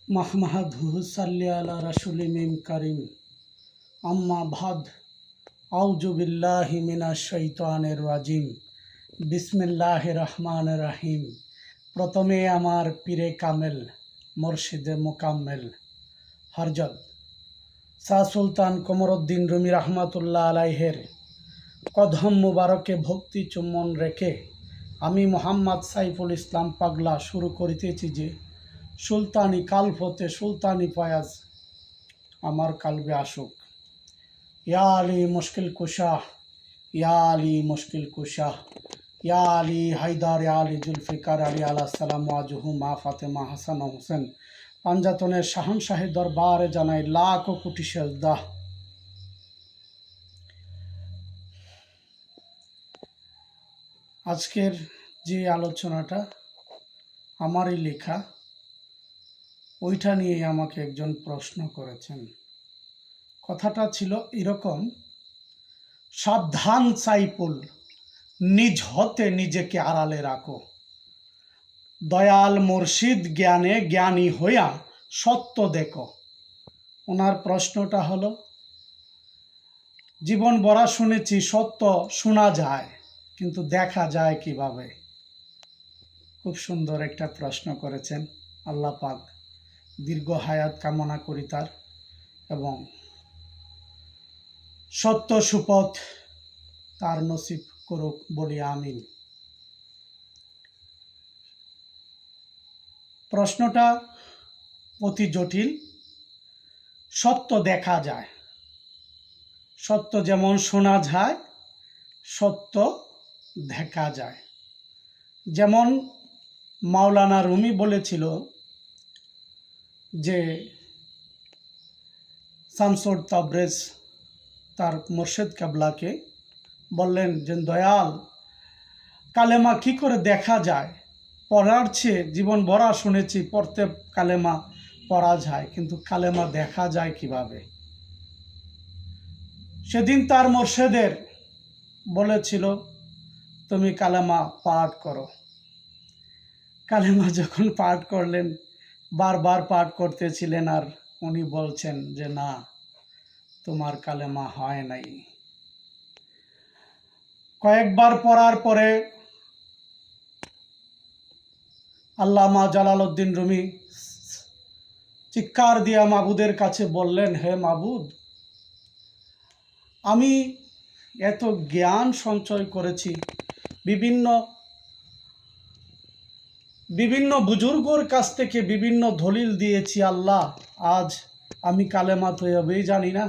মাহমাদুহু সাল্লি আলা রাসূলি মিম কারিম আম্মা বাদ আউযু বিল্লাহি মিনাশ শাইতানির রাজিম বিসমিল্লাহির রহমানির রহিম। প্রথমে আমার পীরে কামেল মুর্শিদে মুকাম্মেল হযরত শাহ সুলতান কমরউদ্দিন রুমি রহমাতুল্লাহ আলাইহির কদম মুবারকে ভক্তি চুম্বন রেখে আমি মোহাম্মদ সাইফুল ইসলাম পাগলা শুরু করিতেছি যে সুলতানি কাল্প হতে সুলতানি ফয়াজ আমার কালবে আসুক। ইয়া আলী মুশকিল কুশা, ইয়া আলী মুশকিল কুশা, ইয়া আলী হায়দার, ইয়া আলী জুলফিকার আলী আলাহ সালাম ওয়াজুহু মা ফাতেমা হাসান হোসেন পাঞ্জাতনের শাহনশাহী দরবারে জানাই লাখ কোটি সেজদা। আজকের যে আলোচনাটা আমারই লেখা, ওইটা নিয়ে আমাকে একজন প্রশ্ন করেছেন। কথাটা ছিল এরকম: সাবধান সাইফুল, নিজ হতে নিজেকে আড়ালে রাখো, দয়াল মুর্শিদ জ্ঞানে জ্ঞানী হইয়া সত্য দেখো। ওনার প্রশ্নটা হলো, জীবন ভরা শুনেছি সত্য শোনা যায়, কিন্তু দেখা যায় কিভাবে? খুব সুন্দর একটা প্রশ্ন করেছেন। আল্লাহ পাক দীর্ঘ হায়াত কামনা করি তার, এবং সত্য সুপথ তার নসিব করুক বলি আমিন। প্রশ্নটা অতি জটিল। সত্য দেখা যায়, সত্য যেমন শোনা যায়, সত্য দেখা যায়। যেমন মাওলানা রুমি বলেছিল যে শামসুর তাবরেজ তার মুর্শিদ কেবলাকে বললেন যে, দয়াল, কালেমা কি করে দেখা যায়? পড়ার চেয়ে জীবন ভরা শুনেছি পড়তে কালেমা পড়া যায়, কিন্তু কালেমা দেখা যায় কিভাবে? সেদিন তার মুর্শিদের বলেছিল, তুমি কালেমা পাঠ করো। কালেমা যখন পাঠ করলেন, বারবার পাঠ করতেছিলেন, আর উনি বলছেন যে, না, তোমার কালেমা হয় নাই। কয়েকবার পড়ার পরে আল্লামা জালালউদ্দিন রুমি চিৎকার দিয়া মাবুদের কাছে বললেন, হে মাবুদ, আমি এত জ্ঞান সঞ্চয় করেছি, বিভিন্ন বুজুর্গর কাছ থেকে বিভিন্ন দলিল দিয়েছি, আল্লাহ, আজ আমি কালেমা তো এভাবেই জানি না।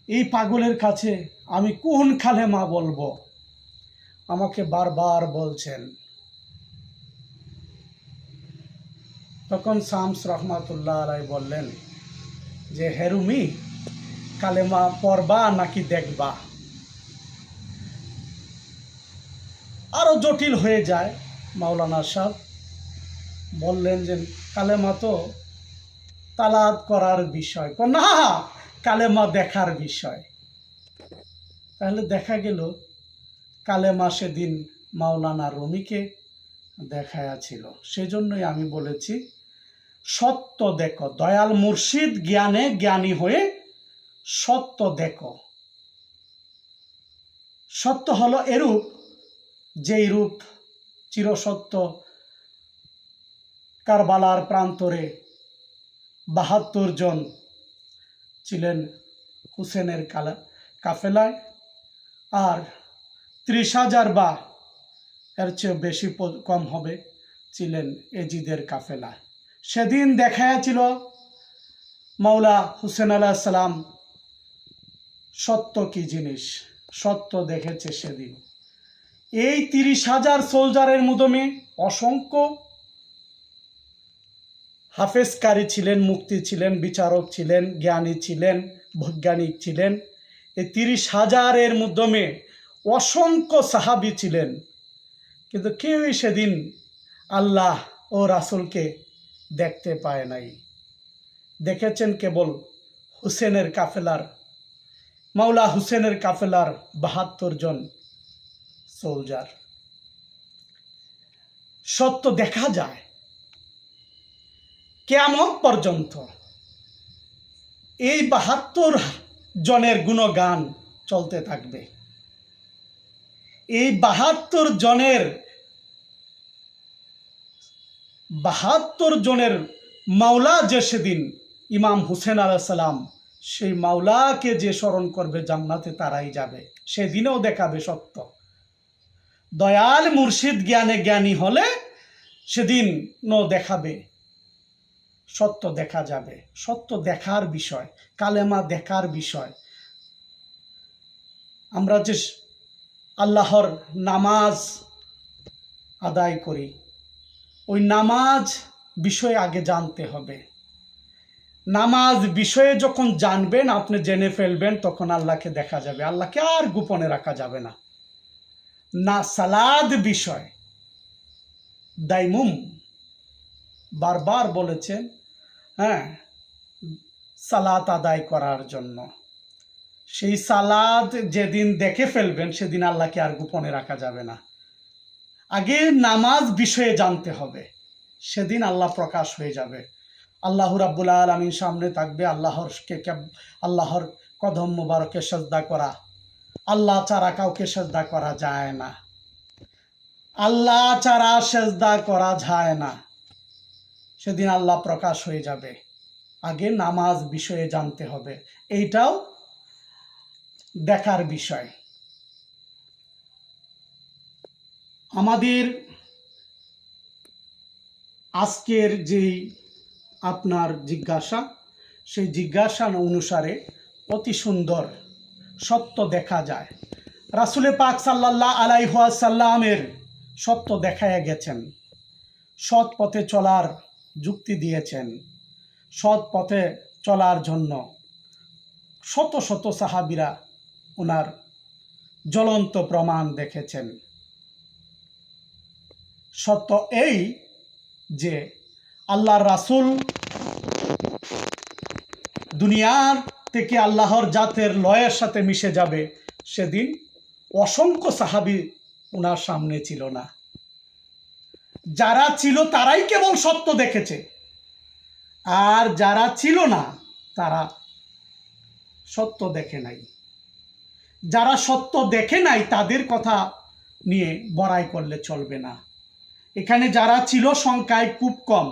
এই পাগলের কাছে আমি কোন কালেমা বলবো? আমাকে বারবার বলছেন। তখন শামস রহমাতুল্লাহ আলাই বললেন যে, হে রুমি, কালেমা পড়বা নাকি দেখবা? আরো জটিল হয়ে যায়। মাওলানা সাহেব বললেন যে, কালেমা তো তালাত করার বিষয়, না, কালেমা দেখার বিষয়। তাহলে দেখা গেল কালেমা সেদিন মাওলানা রুমিকে দেখাইয়াছিল। সেজন্যই আমি বলেছি, সত্য দেখো, দয়াল মুর্শিদ জ্ঞানে জ্ঞানী হয়ে সত্য দেখো। সত্য হলো এরূপ, যেই রূপ চিরসত্য কারবালার প্রান্তরে ৭২ জন ছিলেন হুসেনের কাফেলায়, আর ৩০,০০০ বা এর চেয়ে বেশি কম হবে ছিলেন এজিদের কাফেলায়। সেদিন দেখাইয়াছিল মাওলা হুসেন আলাইহিস সালাম সত্য কি জিনিস, সত্য দেখেছে সেদিন। এই ৩০,০০০ সোলজারের মাধ্যমে অসংখ্য হাফেজকারী ছিলেন, মুক্তি ছিলেন, বিচারক ছিলেন, জ্ঞানী ছিলেন, বৈজ্ঞানিক ছিলেন। এই ৩০,০০০-এর মাধ্যমে অসংখ্য সাহাবী ছিলেন, কিন্তু কেউই সেদিন আল্লাহ ও রাসূলকে দেখতে পায় নাই। দেখেছেন কেবল হুসেনের কাফেলার, মাওলা হুসেনের কাফেলার ৭২ জন সোলজার। সত্য দেখা যায়, কিয়ামত পর্যন্ত এই ৭২ জনের গুণগান চলতে থাকবে। এই ৭২ জনের মাওলা যে সেদিন ইমাম হুসেন আলাইহিস সালাম, সেই মাওলাকে যে স্মরণ করবে জান্নাতে তারাই যাবে। সেদিনেও দেখাবে সত্য। দয়াল মুর্শিদ জ্ঞানে জ্ঞানী হলে সেদিন দেখাবে, সত্য দেখা যাবে। সত্য দেখার বিষয়, কালেমা দেখার বিষয়। আমরা যে আল্লাহর নামাজ আদায় করি, ওই নামাজ বিষয়ে আগে জানতে হবে। নামাজ বিষয়ে যখন জানবেন, আপনি জেনে ফেলবেন, তখন আল্লাহকে দেখা যাবে। আল্লাহকে আর গোপনে রাখা যাবে না। না সালাদ বিষয়, দাইমুম বারবার বলেছেন, সালাত আদায় করার জন্য। সেই সালাদ যেদিন দেখে ফেলবেন, সেদিন আল্লাহকে আর গোপনে রাখা যাবে না। আগে নামাজ বিষয়ে জানতে হবে, সেদিন আল্লাহ প্রকাশ হয়ে যাবে। আল্লাহ রাব্বুল আলামিন সামনে থাকবে। আল্লাহর কদম মোবারকে সেজদা করা, আল্লাহ ছাড়া কাউকে সেজদা করা যায় না। আল্লাহ ছাড়া সেজদা করা যায় না। সেদিন আল্লাহ প্রকাশ হয়ে যাবে। আগে নামাজ বিষয়ে জানতে হবে, এইটাও দেখার বিষয়। আমাদের আজকের যেই আপনার জিজ্ঞাসা, সেই জিজ্ঞাসা অনুসারে অতি সুন্দর সত্য দেখা যায়। রাসূল পাক সাল্লাল্লাহু আলাইহি ওয়াসাল্লামের সত্য দেখাইয়া গেছেন। সৎ পথে চলার যুক্তি দিয়েছেন। সৎ পথে চলার জন্য শত শত সাহাবীরা ওনার জ্বলন্ত প্রমাণ দেখেছেন। সত্য এই যে আল্লাহর রাসূল দুনিয়ার থেকে আল্লাহর জাতের লয়ের সাথে মিশে যাবে, সেদিন অসংখ্য সাহাবী ওনার সামনে ছিল না। যারা ছিল তারাই কেবল সত্য দেখেছে, আর যারা ছিল না তারা সত্য দেখে নাই। যারা সত্য দেখে নাই তাদের কথা নিয়ে বড়াই করলে চলবে না। এখানে যারা ছিল সংখ্যায় খুব কম।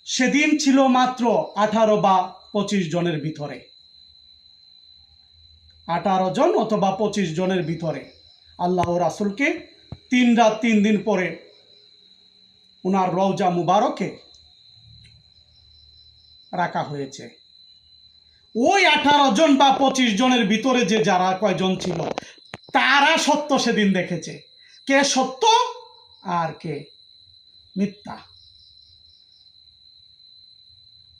সেদিন ছিল মাত্র 18 বা 25 জনের ভিতরে, 18 জন অথবা 25 জনের ভিতরে আল্লাহ রাসূলকে 3 রাত 3 দিন পরে ওনার রওজা মুবারকে রাখা হয়েছে। ওই 18 জন বা 25 জনের ভিতরে যে যারা কয়জন ছিল, তারা সত্য সেদিন দেখেছে। কে সত্য আর কে মিথ্যা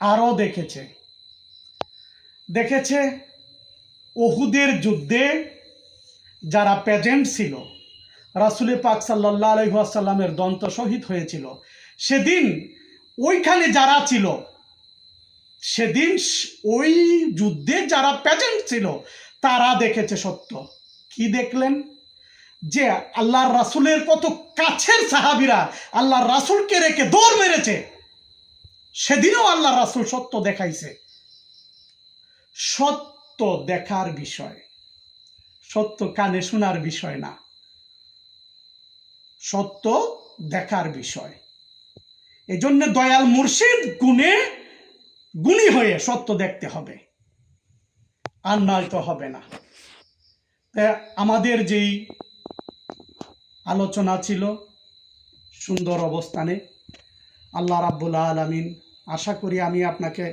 আরো দেখেছে। উহুদের যুদ্ধে যারা প্রেজেন্ট ছিল, রাসূল পাক সাল্লাল্লাহু আলাইহি ওয়াসাল্লামের দন্ত শহীদ হয়েছিল, সেদিন ওইখানে যারা ছিল, সেদিন ওই যুদ্ধে যারা প্রেজেন্ট ছিল, তারা দেখেছে সত্য। কি দেখলেন? যে আল্লাহর রাসূলের কত কাছের সাহাবীরা আল্লাহর রাসূলকে রেখে দৌড় মেরেছে। সেদিনও আল্লাহর রাসূল সত্য দেখাইছে। সত্য দেখার বিষয়, সত্য কানে শোনার বিষয় না, সত্য দেখার বিষয়। এজন্য দয়াল মুর্শিদ গুণী হয়ে সত্য দেখতে হবে, আর নয়তো হবে না। আমাদের যেই আলোচনা ছিল সুন্দর অবস্থানে, আল্লাহ রাব্বুল আলামিন, আশা করি আমি আপনাকে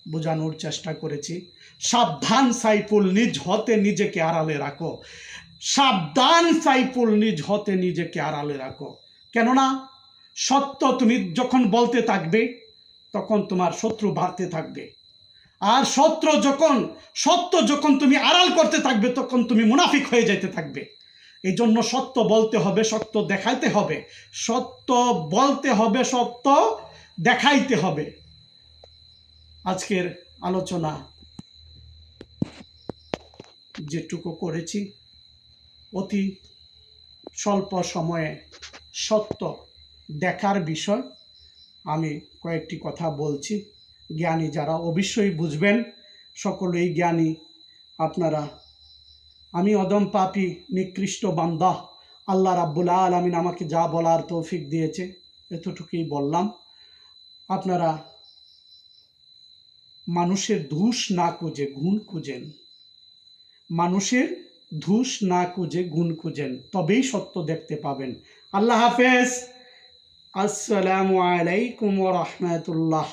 বোঝানোর চেষ্টা করেছি। সাবধান সাইফুল, নিজ হতে নিজেকে আড়ালে রাখো। সাবধান সাইফুল, নিজ হতে নিজেকে আড়ালে রাখো। কেননা সত্য তুমি যখন বলতে থাকবে, তখন তোমার শত্রু বাড়তে থাকবে। আর সত্য যখন তুমি আড়াল করতে থাকবে, তখন তুমি মুনাফিক হয়ে যেতে থাকবে। এই জন্য সত্য বলতে হবে, সত্য দেখাইতে হবে, সত্য বলতে হবে, সত্য দেখাইতে হবে। আজকের আলোচনা যেটুকু করেছি, অতি স্বল্প সময়ে সত্য দেখার বিষয় আমি কয়েকটি কথা বলছি। জ্ঞানী যারা অবশ্যই বুঝবেন, সকলেই জ্ঞানী আপনারা। আমি অদম পাপী নিকৃষ্ট বান্দা, আল্লাহ রাব্বুল আলামিন আমাকে যা বলার তৌফিক দিয়েছে এতটুকুই বললাম। আপনারা মানুষের ধূস না খুঁজে গুণ খুঁজেন, মানুষের ধূস না খুঁজে গুণ খুঁজেন, তবেই সত্য দেখতে পাবেন। আল্লাহ হাফেজ। আসসালামু আলাইকুম ওয়া রাহমাতুল্লাহ।